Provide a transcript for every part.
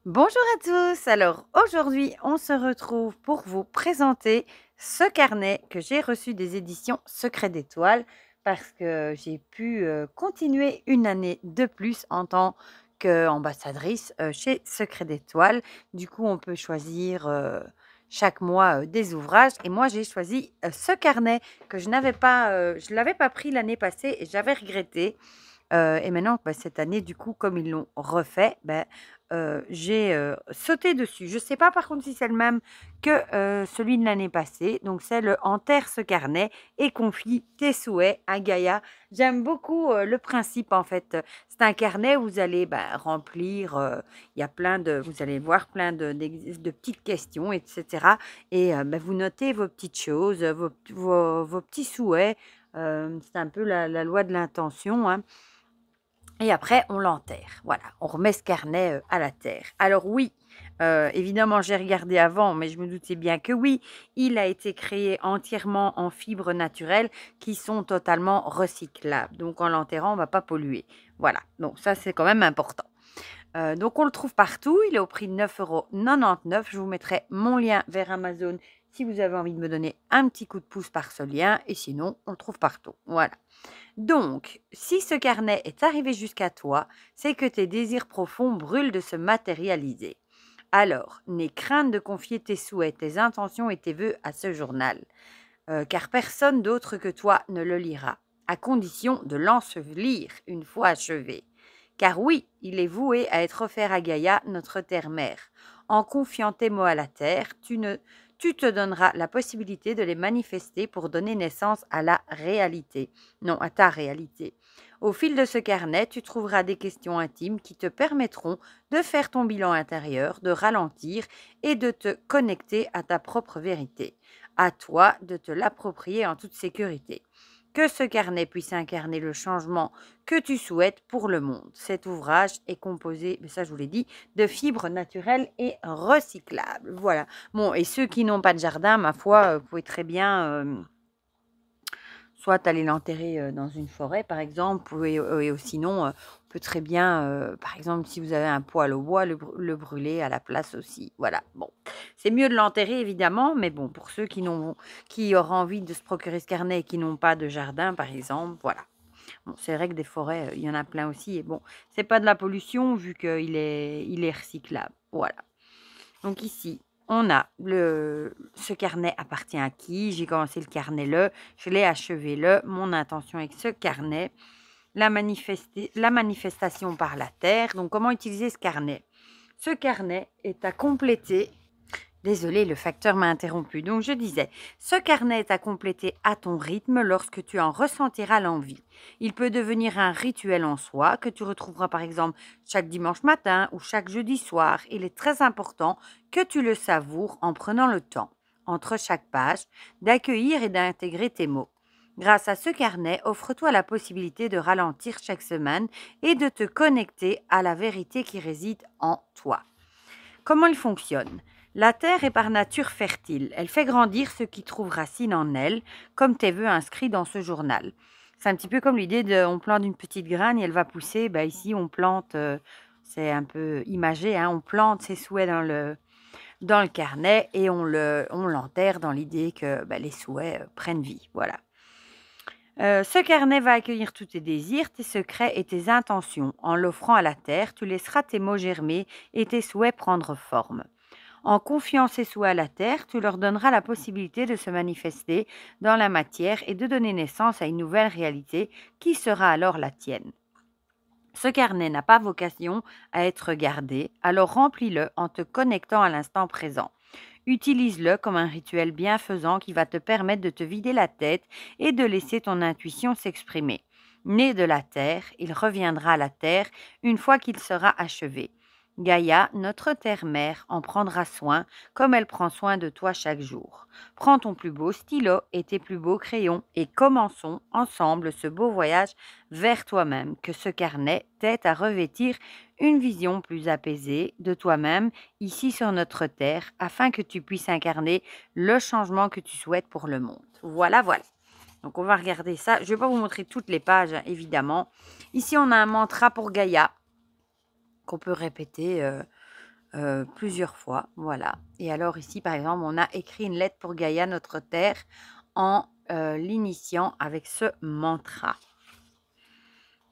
Bonjour à tous. Alors aujourd'hui, on se retrouve pour vous présenter ce carnet que j'ai reçu des éditions Secret d'Étoiles parce que j'ai pu continuer une année de plus en tant qu'ambassadrice chez Secret d'Étoiles. Du coup, on peut choisir chaque mois des ouvrages et moi j'ai choisi ce carnet que je l'avais pas pris l'année passée et j'avais regretté. Et maintenant, bah, cette année, du coup, comme ils l'ont refait, j'ai sauté dessus. Je ne sais pas par contre si c'est le même que celui de l'année passée. Donc, c'est le «Enterre ce carnet et confie tes souhaits à Gaïa». J'aime beaucoup le principe, en fait. C'est un carnet où vous allez remplir, il y a vous allez voir plein de petites questions, etc. Et vous notez vos petites choses, vos petits souhaits. C'est un peu la loi de l'intention, hein. Et après, on l'enterre. Voilà, on remet ce carnet à la terre. Alors oui, évidemment, j'ai regardé avant, mais je me doutais bien que oui, il a été créé entièrement en fibres naturelles qui sont totalement recyclables. Donc en l'enterrant, on ne va pas polluer. Voilà, donc ça c'est quand même important. Donc on le trouve partout, il est au prix de 9,99 €. Je vous mettrai mon lien vers Amazon si vous avez envie de me donner un petit coup de pouce par ce lien. Et sinon, on le trouve partout. Voilà. Donc, si ce carnet est arrivé jusqu'à toi, c'est que tes désirs profonds brûlent de se matérialiser. Alors, n'aie crainte de confier tes souhaits, tes intentions et tes vœux à ce journal, car personne d'autre que toi ne le lira, à condition de l'ensevelir une fois achevé. Car oui, il est voué à être offert à Gaïa, notre terre-mère. En confiant tes mots à la terre, tu te donneras la possibilité de les manifester pour donner naissance à la réalité, non à ta réalité. Au fil de ce carnet, tu trouveras des questions intimes qui te permettront de faire ton bilan intérieur, de ralentir et de te connecter à ta propre vérité. À toi de te l'approprier en toute sécurité. Que ce carnet puisse incarner le changement que tu souhaites pour le monde. Cet ouvrage est composé, mais ça je vous l'ai dit, de fibres naturelles et recyclables. Voilà. Bon, et ceux qui n'ont pas de jardin, ma foi, vous pouvez très bien soit aller l'enterrer dans une forêt, par exemple, ou sinon, on peut très bien, par exemple, si vous avez un poêle au bois, le brûler à la place aussi. Voilà. Bon, c'est mieux de l'enterrer évidemment, mais bon, pour ceux qui auraient envie de se procurer ce carnet et qui n'ont pas de jardin, par exemple, voilà. Bon, c'est vrai que des forêts, il y en a plein aussi et bon, c'est pas de la pollution vu qu'il est recyclable. Voilà. Donc ici, on a ce carnet appartient à qui? J'ai commencé le carnet je l'ai achevé mon intention avec ce carnet, la manifestation par la terre. Donc comment utiliser ce carnet? Ce carnet est à compléter. Désolée, le facteur m'a interrompu. Donc je disais, ce carnet est à compléter à ton rythme lorsque tu en ressentiras l'envie. Il peut devenir un rituel en soi que tu retrouveras par exemple chaque dimanche matin ou chaque jeudi soir. Il est très important que tu le savoures en prenant le temps, entre chaque page, d'accueillir et d'intégrer tes mots. Grâce à ce carnet, offre-toi la possibilité de ralentir chaque semaine et de te connecter à la vérité qui réside en toi. Comment il fonctionne? La terre est par nature fertile. Elle fait grandir ce qui trouve racine en elle, comme tes vœux inscrits dans ce journal. C'est un petit peu comme l'idée de on plante une petite graine et elle va pousser. Ici, on plante, c'est un peu imagé, hein, on plante ses souhaits dans le carnet et on l'enterre dans l'idée que les souhaits prennent vie. Voilà. Ce carnet va accueillir tous tes désirs, tes secrets et tes intentions. En l'offrant à la terre, tu laisseras tes mots germer et tes souhaits prendre forme. En confiant ces souhaits à la terre, tu leur donneras la possibilité de se manifester dans la matière et de donner naissance à une nouvelle réalité qui sera alors la tienne. Ce carnet n'a pas vocation à être gardé, alors remplis-le en te connectant à l'instant présent. Utilise-le comme un rituel bienfaisant qui va te permettre de te vider la tête et de laisser ton intuition s'exprimer. Né de la terre, il reviendra à la terre une fois qu'il sera achevé. Gaïa, notre terre-mère, en prendra soin comme elle prend soin de toi chaque jour. Prends ton plus beau stylo et tes plus beaux crayons et commençons ensemble ce beau voyage vers toi-même, que ce carnet t'aide à revêtir une vision plus apaisée de toi-même ici sur notre terre afin que tu puisses incarner le changement que tu souhaites pour le monde. Voilà, voilà. Donc on va regarder ça. Je ne vais pas vous montrer toutes les pages, hein, évidemment. Ici, on a un mantra pour Gaïa qu'on peut répéter plusieurs fois, voilà. Et alors ici, par exemple, on a écrit une lettre pour Gaïa, notre terre, en l'initiant avec ce mantra.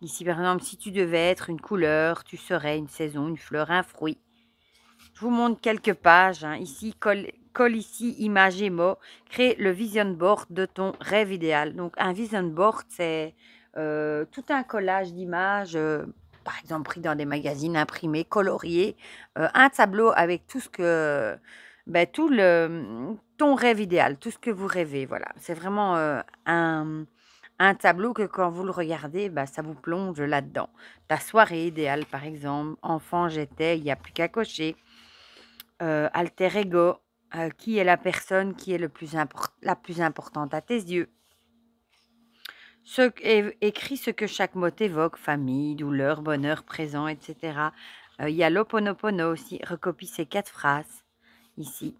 Ici, par exemple, si tu devais être une couleur, tu serais une saison, une fleur, un fruit. Je vous montre quelques pages. Hein. Ici, colle ici, image et mots. Crée le vision board de ton rêve idéal. Donc, un vision board, c'est tout un collage d'images, par exemple, pris dans des magazines, imprimés, coloriés. Un tableau avec tout ce que... Ben, ton rêve idéal, tout ce que vous rêvez. Voilà, c'est vraiment un tableau que quand vous le regardez, bah, ça vous plonge là-dedans. Ta soirée idéale, par exemple. Enfant, j'étais, il n'y a plus qu'à cocher. Alter ego, qui est la personne qui est la plus importante à tes yeux. Écris ce que chaque mot évoque, famille, douleur, bonheur, présent, etc. Il y a l'Ho'oponopono aussi, recopie ces 4 phrases ici.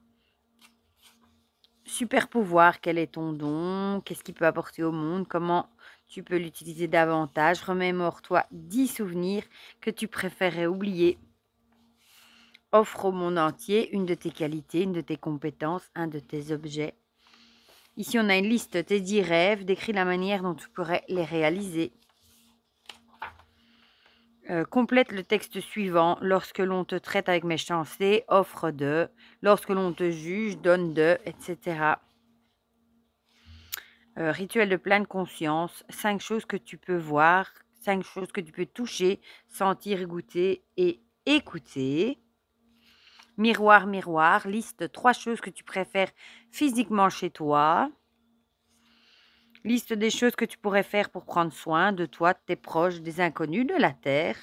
Super pouvoir, quel est ton don? Qu'est-ce qu'il peut apporter au monde? Comment tu peux l'utiliser davantage? Remémore-toi 10 souvenirs que tu préférerais oublier. Offre au monde entier une de tes qualités, une de tes compétences, un de tes objets. Ici, on a une liste, tes 10 rêves, décris la manière dont tu pourrais les réaliser. Complète le texte suivant. Lorsque l'on te traite avec méchanceté, offre de. Lorsque l'on te juge, donne de, etc. Rituel de pleine conscience. 5 choses que tu peux voir, 5 choses que tu peux toucher, sentir, goûter et écouter. Miroir, miroir, liste 3 choses que tu préfères physiquement chez toi. Liste des choses que tu pourrais faire pour prendre soin de toi, de tes proches, des inconnus, de la terre.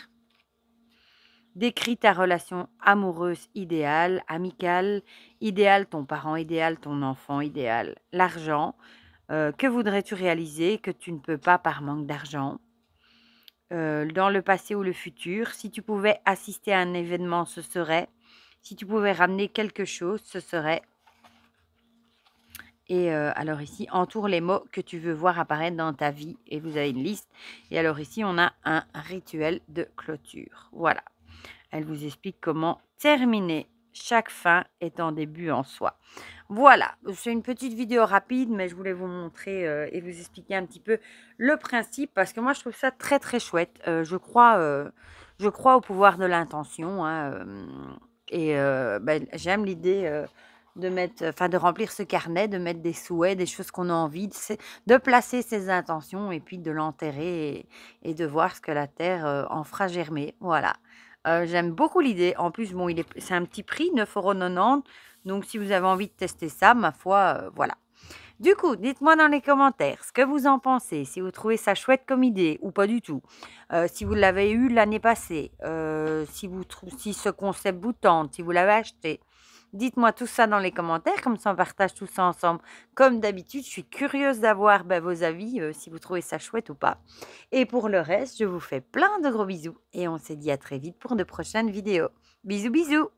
Décris ta relation amoureuse idéale, amicale, idéale, ton parent idéal, ton enfant idéal. L'argent, que voudrais-tu réaliser que tu ne peux pas par manque d'argent? Dans le passé ou le futur, si tu pouvais assister à un événement, ce serait. Si tu pouvais ramener quelque chose, ce serait. Et alors ici, entoure les mots que tu veux voir apparaître dans ta vie. Et vous avez une liste. Et alors ici, on a un rituel de clôture. Voilà. Elle vous explique comment terminer. Chaque fin est un début en soi. Voilà, c'est une petite vidéo rapide, mais je voulais vous montrer et vous expliquer un petit peu le principe, parce que moi, je trouve ça très, très chouette. Je crois au pouvoir de l'intention. Hein, et ben, j'aime l'idée de remplir ce carnet, de mettre des souhaits, des choses qu'on a envie, de placer ses intentions et puis de l'enterrer et de voir ce que la terre en fera germer. Voilà. J'aime beaucoup l'idée. En plus, bon, c'est un petit prix, 9,90 €. Donc, si vous avez envie de tester ça, ma foi, voilà. Du coup, dites-moi dans les commentaires ce que vous en pensez, si vous trouvez ça chouette comme idée ou pas du tout. Si vous l'avez eu l'année passée, si ce concept vous tente, si vous l'avez acheté. Dites-moi tout ça dans les commentaires, comme ça on partage tout ça ensemble. Comme d'habitude, je suis curieuse d'avoir vos avis, si vous trouvez ça chouette ou pas. Et pour le reste, je vous fais plein de gros bisous et on se dit à très vite pour de prochaines vidéos. Bisous, bisous!